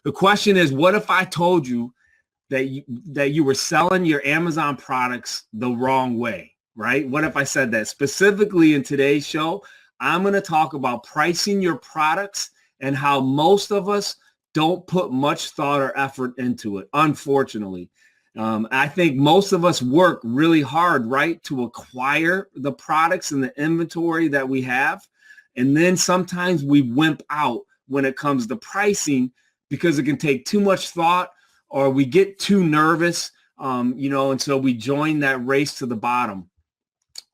The question is, what if I told you that you were selling your Amazon products the wrong way, right? What if I said that? Specifically in today's show, I'm going to talk about pricing your products and how most of us don't put much thought or effort into it, unfortunately. I think most of us work really hard, right, to acquire the products and the inventory that we have. And then sometimes we wimp out when it comes to pricing because it can take too much thought, or we get too nervous, and so we join that race to the bottom.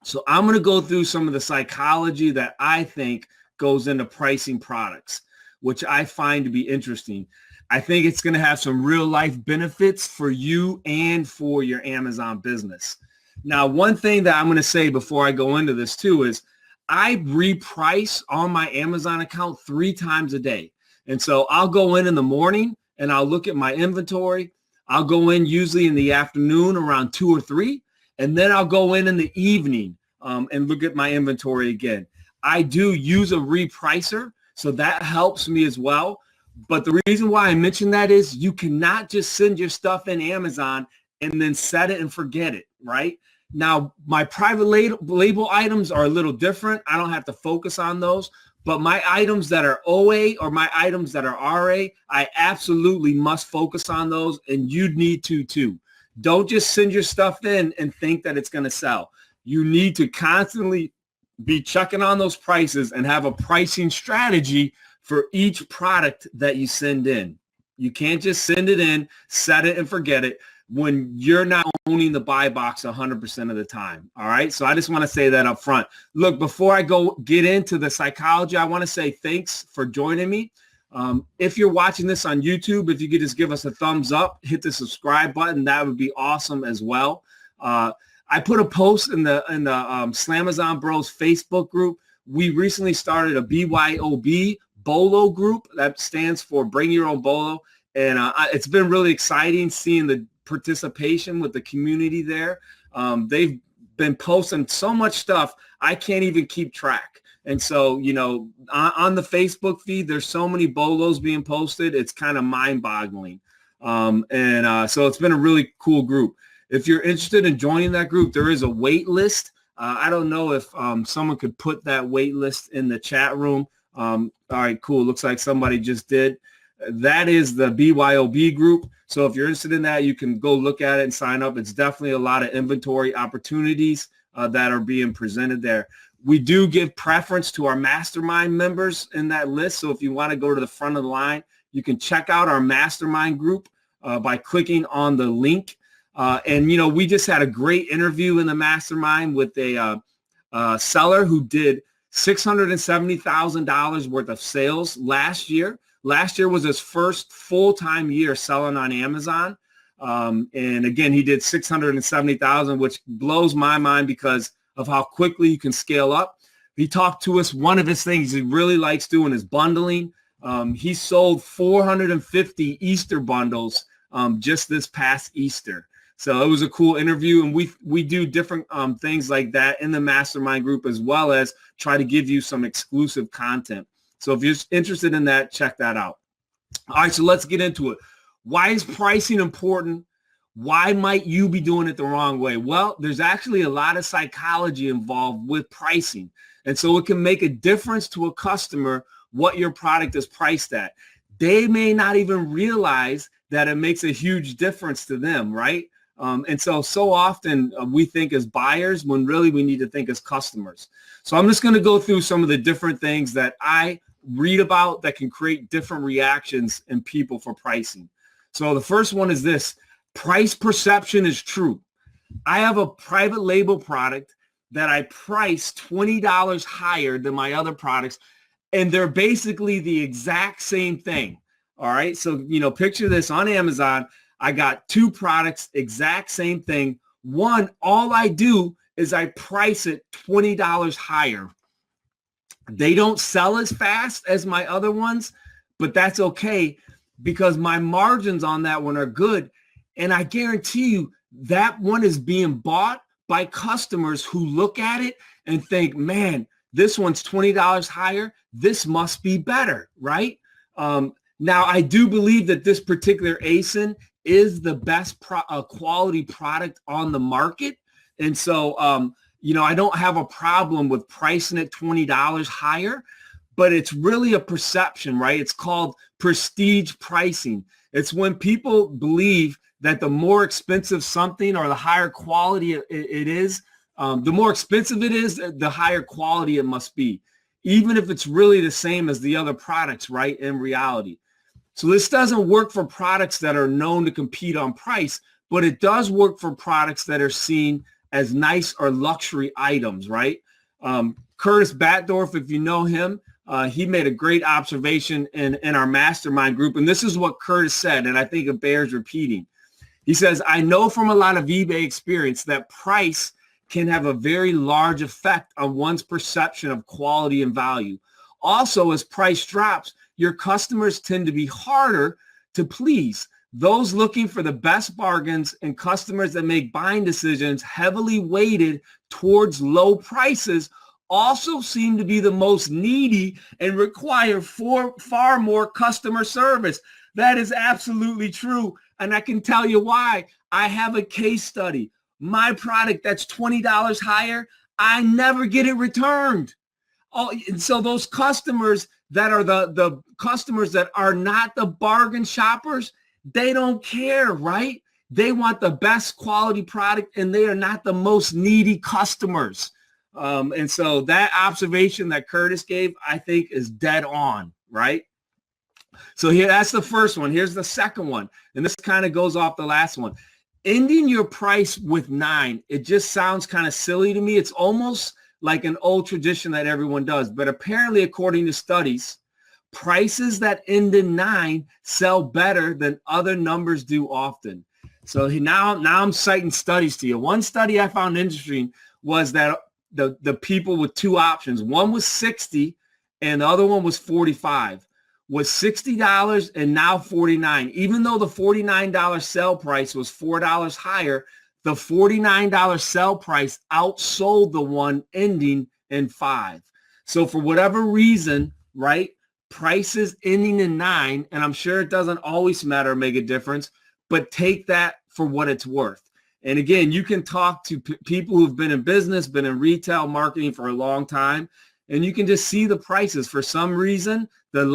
So I'm going to go through some of the psychology that I think goes into pricing products, which I find to be interesting. I think it's going to have some real life benefits for you and for your Amazon business. Now, one thing that I'm going to say before I go into this too is I reprice on my Amazon account 3 times a day. And so I'll go in the morning and I'll look at my inventory. I'll go in usually in the afternoon around 2 or 3. And then I'll go in the evening and look at my inventory again. I do use a repricer, so that helps me as well. But the reason why I mention that is you cannot just send your stuff in Amazon and then set it and forget it, right? Now, my private label items are a little different. I don't have to focus on those. But my items that are OA or my items that are RA, I absolutely must focus on those, and you'd need to too. Don't just send your stuff in and think that it's going to sell. You need to constantly be checking on those prices and have a pricing strategy for each product that you send in. You can't just send it in, set it, and forget it when you're not owning the buy box 100% of the time. All right. So I just want to say that up front. Look, before I get into the psychology, I want to say thanks for joining me. If you're watching this on YouTube, if you could just give us a thumbs up, hit the subscribe button, that would be awesome as well. I put a post in the Slamazon Bros Facebook group. We recently started a BYOB Bolo group. That stands for Bring Your Own Bolo. And it's been really exciting seeing the participation with the community there. They've been posting so much stuff, I can't even keep track. And so, on the Facebook feed, there's so many bolos being posted. It's kind of mind-boggling. So it's been a really cool group. If you're interested in joining that group, there is a wait list. I don't know if someone could put that wait list in the chat room. All right, cool. Looks like somebody just did. That is the BYOB group. So if you're interested in that, you can go look at it and sign up. It's definitely a lot of inventory opportunities that are being presented there. We do give preference to our mastermind members in that list. So if you want to go to the front of the line, you can check out our mastermind group by clicking on the link. We just had a great interview in the mastermind with a seller who did $670,000 worth of sales last year. Last year was his first full-time year selling on Amazon. And again, he did $670,000, which blows my mind because of how quickly you can scale up. He talked to us. One of his things he really likes doing is bundling. He sold 450 Easter bundles just this past Easter. So it was a cool interview, and we do different things like that in the mastermind group, as well as try to give you some exclusive content. So if you're interested in that, check that out. All right, so let's get into it. Why is pricing important? Why might you be doing it the wrong way? Well, there's actually a lot of psychology involved with pricing. And so it can make a difference to a customer what your product is priced at. They may not even realize that it makes a huge difference to them, right? And so often we think as buyers when really we need to think as customers. So I'm just going to go through some of the different things that I read about that can create different reactions in people for pricing. So the first one is this: price perception is true. I have a private label product that I price $20 higher than my other products, and they're basically the exact same thing. All right. So, picture this on Amazon. I got 2 products, exact same thing. One, all I do is I price it $20 higher. They don't sell as fast as my other ones, but that's okay because my margins on that one are good. And I guarantee you that one is being bought by customers who look at it and think, man, this one's $20 higher. This must be better, right? Now, I do believe that this particular ASIN is the best quality product on the market. And so, I don't have a problem with pricing it $20 higher, but it's really a perception, right? It's called prestige pricing. It's when people believe that the more expensive something or the higher quality it is, the more expensive it is, the higher quality it must be, even if it's really the same as the other products, right, in reality. So this doesn't work for products that are known to compete on price, but it does work for products that are seen as nice or luxury items, right? Curtis Batdorf, if you know him, he made a great observation in our mastermind group. And this is what Curtis said, and I think it bears repeating. He says, I know from a lot of eBay experience that price can have a very large effect on one's perception of quality and value. Also, as price drops, your customers tend to be harder to please. Those looking for the best bargains and customers that make buying decisions heavily weighted towards low prices also seem to be the most needy and require far more customer service. That is absolutely true. And I can tell you why. I have a case study. My product that's $20 higher, I never get it returned. Oh, and so those customers that are the customers that are not the bargain shoppers, they don't care, right? They want the best quality product and they are not the most needy customers. And so that observation that Curtis gave, I think is dead on, right? So here, that's the first one. Here's the second one. And this kind of goes off the last one. Ending your price with 9, it just sounds kind of silly to me. It's almost like an old tradition that everyone does. But apparently, according to studies, prices that end in 9 sell better than other numbers do often. So now I'm citing studies to you. One study I found interesting was that the people with two options, one was 60 and the other one was 45, was $60 and now $49. Even though the $49 sell price was $4 higher, the $49 sell price outsold the one ending in 5. So for whatever reason, right, prices ending in 9, and I'm sure it doesn't always matter or make a difference, but take that for what it's worth. And again, you can talk to people who've been in business, been in retail marketing for a long time, and you can just see the prices. For some reason, the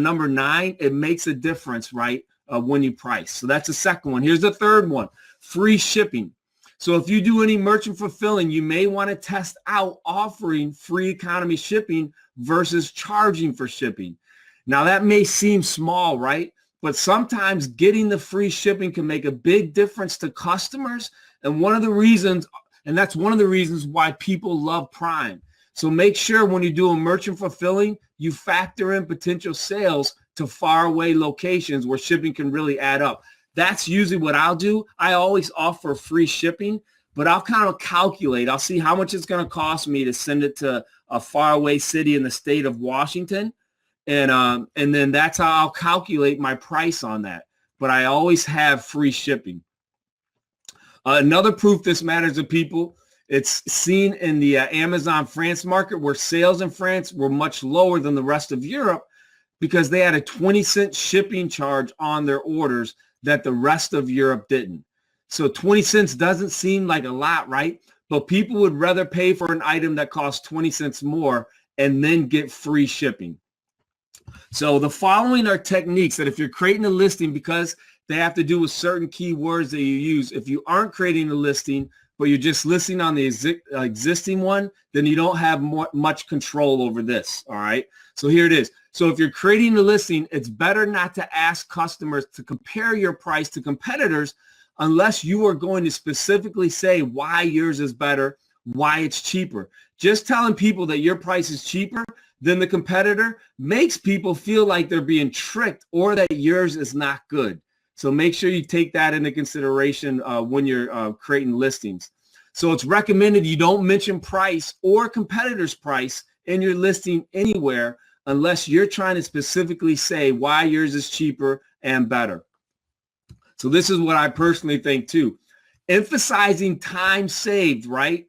number 9, it makes a difference, right, when you price. So that's the second one. Here's the third one, free shipping. So if you do any merchant fulfilling, you may want to test out offering free economy shipping versus charging for shipping. Now that may seem small, right? But sometimes getting the free shipping can make a big difference to customers. And that's one of the reasons why people love Prime. So make sure when you do a merchant fulfilling, you factor in potential sales to faraway locations where shipping can really add up. That's usually what I'll do. I always offer free shipping, but I'll kind of calculate. I'll see how much it's going to cost me to send it to a faraway city in the state of Washington. And then that's how I'll calculate my price on that. But I always have free shipping. Another proof this matters to people, it's seen in the Amazon France market where sales in France were much lower than the rest of Europe because they had a 20-cent shipping charge on their orders that the rest of Europe didn't. So 20 cents doesn't seem like a lot, right? But people would rather pay for an item that costs 20 cents more and then get free shipping. So the following are techniques that if you're creating a listing, because they have to do with certain keywords that you use, if you aren't creating a listing, but you're just listing on the existing one, then you don't have much control over this, all right? So here it is. So if you're creating a listing, it's better not to ask customers to compare your price to competitors unless you are going to specifically say why yours is better, why it's cheaper. Just telling people that your price is cheaper than the competitor makes people feel like they're being tricked or that yours is not good. So make sure you take that into consideration when you're creating listings. So it's recommended you don't mention price or competitor's price in your listing anywhere unless you're trying to specifically say why yours is cheaper and better. So this is what I personally think too. Emphasizing time saved, right?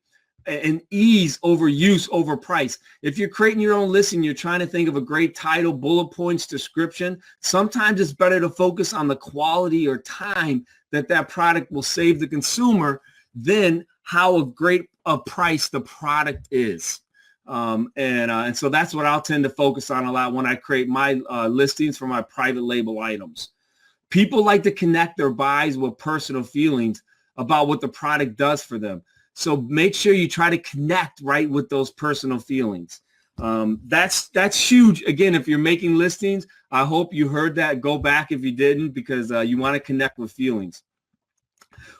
and ease over use over price. If you're creating your own listing, you're trying to think of a great title, bullet points, description. Sometimes it's better to focus on the quality or time that product will save the consumer than how great a price the product is. And so that's what I'll tend to focus on a lot when I create my listings for my private label items. People like to connect their buys with personal feelings about what the product does for them. So make sure you try to connect right with those personal feelings. That's huge. Again, if you're making listings, I hope you heard that. Go back if you didn't, because you want to connect with feelings.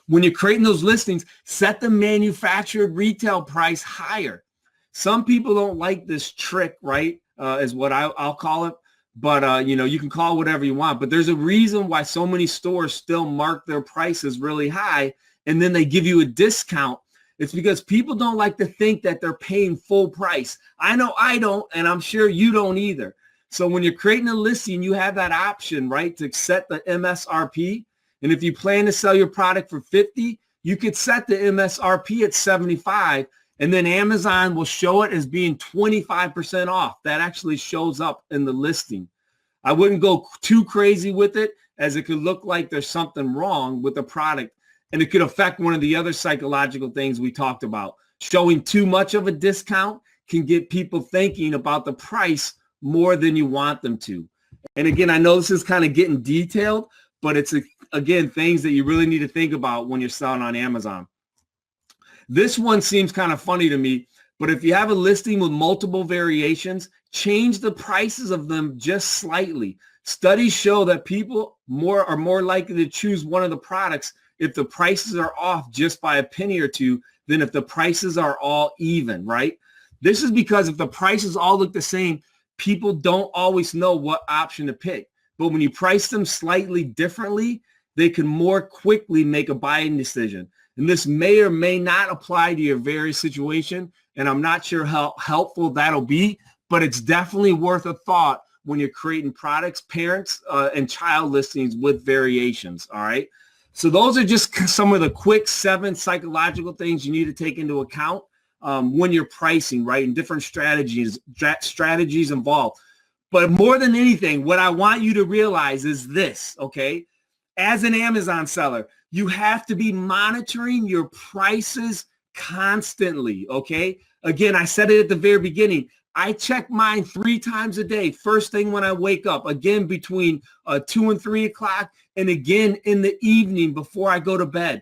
When you're creating those listings, set the manufactured retail price higher. Some people don't like this trick, right? Is what I'll call it. But, you can call it whatever you want. But there's a reason why so many stores still mark their prices really high, and then they give you a discount. It's because people don't like to think that they're paying full price. I know I don't, and I'm sure you don't either. So when you're creating a listing, you have that option, right, to set the MSRP. And if you plan to sell your product for $50, you could set the MSRP at $75, and then Amazon will show it as being 25% off. That actually shows up in the listing. I wouldn't go too crazy with it, as it could look like there's something wrong with the product, and it could affect one of the other psychological things we talked about. Showing too much of a discount can get people thinking about the price more than you want them to. And again, I know this is kind of getting detailed, but it's, again, things that you really need to think about when you're selling on Amazon. This one seems kind of funny to me, but if you have a listing with multiple variations, change the prices of them just slightly. Studies show that people are more likely to choose one of the products if the prices are off just by a penny or two than if the prices are all even, right? This is because if the prices all look the same, people don't always know what option to pick. But when you price them slightly differently, they can more quickly make a buying decision. And this may or may not apply to your various situation, and I'm not sure how helpful that'll be, but it's definitely worth a thought when you're creating products, parents, and child listings with variations, all right? So those are just some of the quick 7 psychological things you need to take into account when you're pricing, right? And different strategies involved. But more than anything, what I want you to realize is this, okay? As an Amazon seller, you have to be monitoring your prices constantly, okay? Again, I said it at the very beginning. I check mine 3 times a day. First thing when I wake up, again between 2 and 3 o'clock, and again in the evening before I go to bed.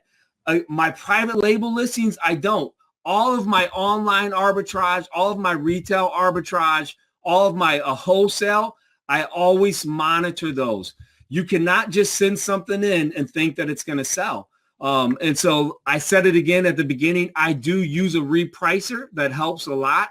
My private label listings, I don't. All of my online arbitrage, all of my retail arbitrage, all of my wholesale, I always monitor those. You cannot just send something in and think that it's going to sell. And so I said it again at the beginning, I do use a repricer that helps a lot.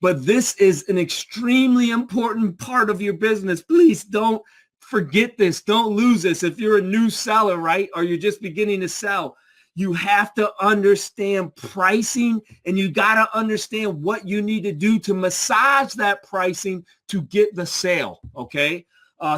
But this is an extremely important part of your business. Please don't forget this. Don't lose this. If you're a new seller, right, or you're just beginning to sell, you have to understand pricing, and you got to understand what you need to do to massage that pricing to get the sale, okay?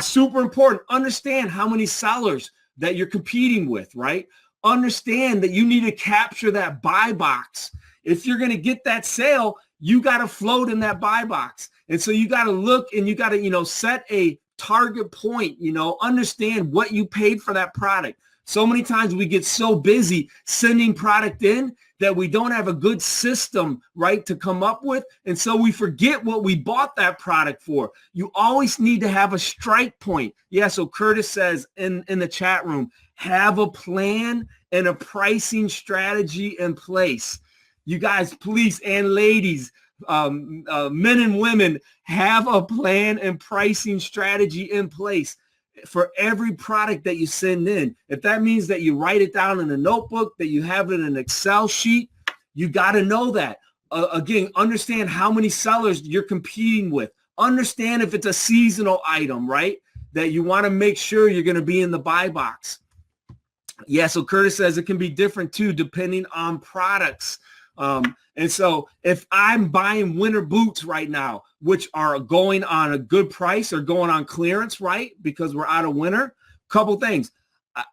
Super important. Understand how many sellers that you're competing with, right? Understand that you need to capture that buy box. If you're going to get that sale, you got to float in that buy box. And so you got to look, and you got to, set a target point, understand what you paid for that product. So many times we get so busy sending product in that we don't have a good system, right, to come up with. And so we forget what we bought that product for. You always need to have a strike point. Yeah, so Curtis says in the chat room, have a plan and a pricing strategy in place. You guys, please, and ladies, men and women, have a plan and pricing strategy in place for every product that you send in. If that means that you write it down in a notebook, that you have it in an Excel sheet, you got to know that. Again, understand how many sellers you're competing with. Understand if it's a seasonal item, right, that you want to make sure you're going to be in the buy box. Yeah, so Curtis says it can be different too, depending on products. And so if I'm buying winter boots right now, which are going on a good price or going on clearance, right, because we're out of winter, couple things.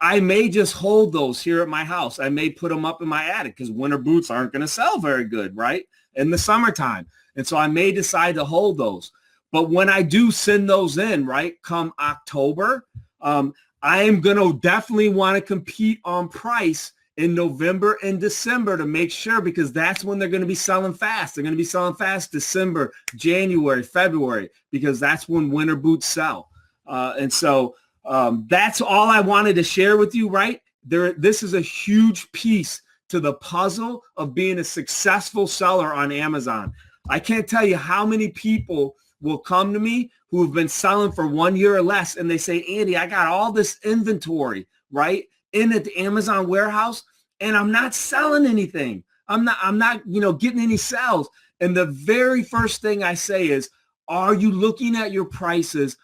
I may just hold those here at my house. I may put them up in my attic because winter boots aren't going to sell very good, right, in the summertime. And so I may decide to hold those. But when I do send those in, right, come October, I am going to definitely want to compete on price in November and December to make sure, because that's when they're going to be selling fast. They're going to be selling fast December, January, February, because that's when winter boots sell. And so that's all I wanted to share with you, right? This is a huge piece to the puzzle of being a successful seller on Amazon. I can't tell you how many people will come to me who have been selling for 1 year or less, and they say, Andy, I got all this inventory, right, in at the Amazon warehouse, and I'm not selling anything. I'm not, getting any sales. And the very first thing I say is, are you looking at your prices?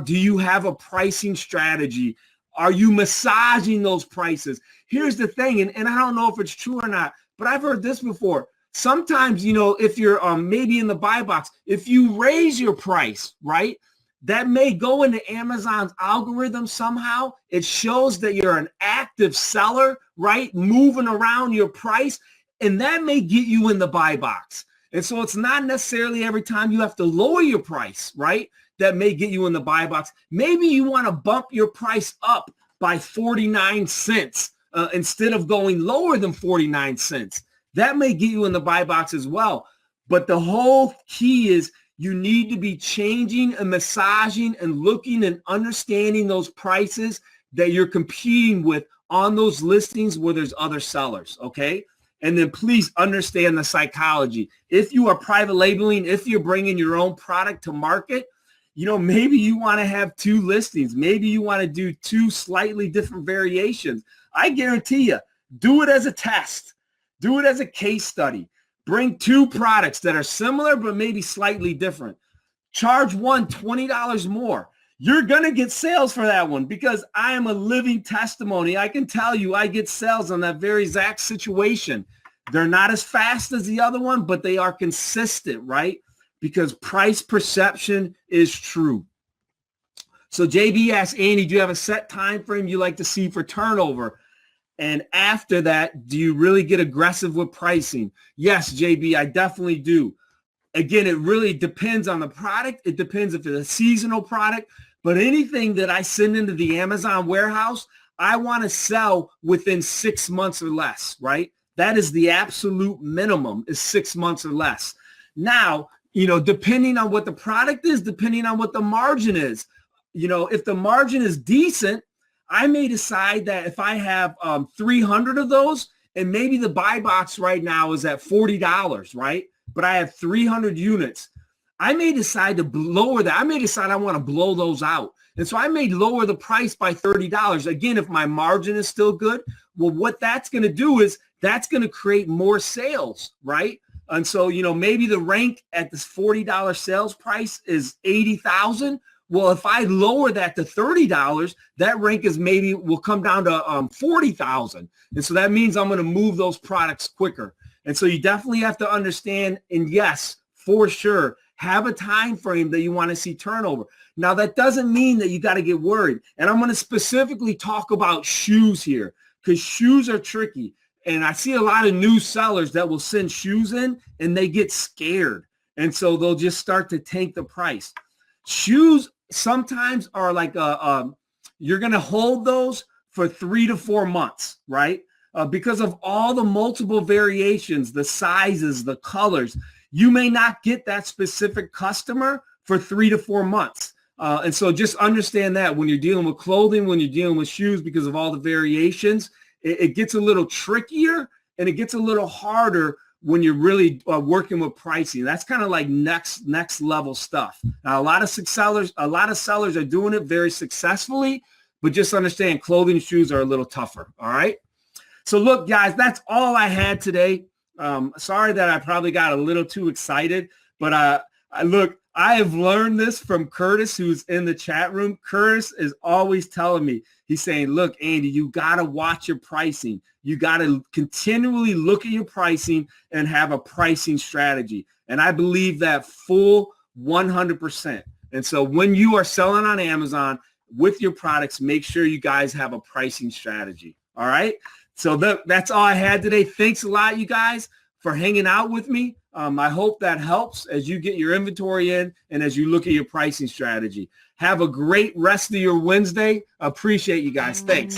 Do you have a pricing strategy? Are you massaging those prices? Here's the thing, and I don't know if it's true or not, but I've heard this before. Sometimes, if you're maybe in the buy box, if you raise your price, right, that may go into Amazon's algorithm somehow. It shows that you're an active seller, right, moving around your price, and that may get you in the buy box. And so it's not necessarily every time you have to lower your price, right, that may get you in the buy box. Maybe you want to bump your price up by 49 cents instead of going lower than 49 cents. That may get you in the buy box as well. But the whole key is you need to be changing and massaging and looking and understanding those prices that you're competing with on those listings where there's other sellers, okay? And then please understand the psychology. If you are private labeling, if you're bringing your own product to market, maybe you want to have 2 listings. Maybe you want to do 2 slightly different variations. I guarantee you, do it as a test. Do it as a case study. Bring 2 products that are similar but maybe slightly different. Charge one $20 more. You're going to get sales for that one because I am a living testimony. I can tell you I get sales on that very exact situation. They're not as fast as the other one, but they are consistent, right? Because price perception is true. So JB asked, Andy, do you have a set time frame you like to see for turnover? And after that, do you really get aggressive with pricing? Yes, JB, I definitely do. Again, it really depends on the product. It depends if it's a seasonal product. But anything that I send into the Amazon warehouse, I want to sell within 6 months or less, right? That is the absolute minimum, is 6 months or less. Now, depending on what the product is, depending on what the margin is, if the margin is decent, I may decide that if I have 300 of those, and maybe the buy box right now is at $40, right? But I have 300 units. I may decide to lower that. I may decide I want to blow those out. And so I may lower the price by $30. Again, if my margin is still good, well, what that's going to do is that's going to create more sales, right? And so, maybe the rank at this $40 sales price is 80,000. Well, if I lower that to $30, that rank will come down to 40,000. And so that means I'm going to move those products quicker. And so you definitely have to understand, and yes, for sure, have a time frame that you want to see turnover. Now, that doesn't mean that you got to get worried. And I'm going to specifically talk about shoes here because shoes are tricky. And I see a lot of new sellers that will send shoes in and they get scared. And so they'll just start to tank the price. Shoes sometimes are like you're going to hold those for 3 to 4 months, right? Because of all the multiple variations, the sizes, the colors, you may not get that specific customer for 3 to 4 months. And so just understand that when you're dealing with clothing, when you're dealing with shoes, because of all the variations, it gets a little trickier and it gets a little harder when you're really working with pricing. That's kind of like next level stuff. Now, a lot of sellers are doing it very successfully, but just understand clothing and shoes are a little tougher. All right. So look, guys, that's all I had today. Sorry that I probably got a little too excited, but I have learned this from Curtis, who's in the chat room. Curtis is always telling me, he's saying, look, Andy, you got to watch your pricing. You got to continually look at your pricing and have a pricing strategy. And I believe that full 100%. And so when you are selling on Amazon, with your products, make sure you guys have a pricing strategy. All right. So that's all I had today. Thanks a lot, you guys, for hanging out with me. I hope that helps as you get your inventory in and as you look at your pricing strategy. Have a great rest of your Wednesday. Appreciate you guys. Thanks.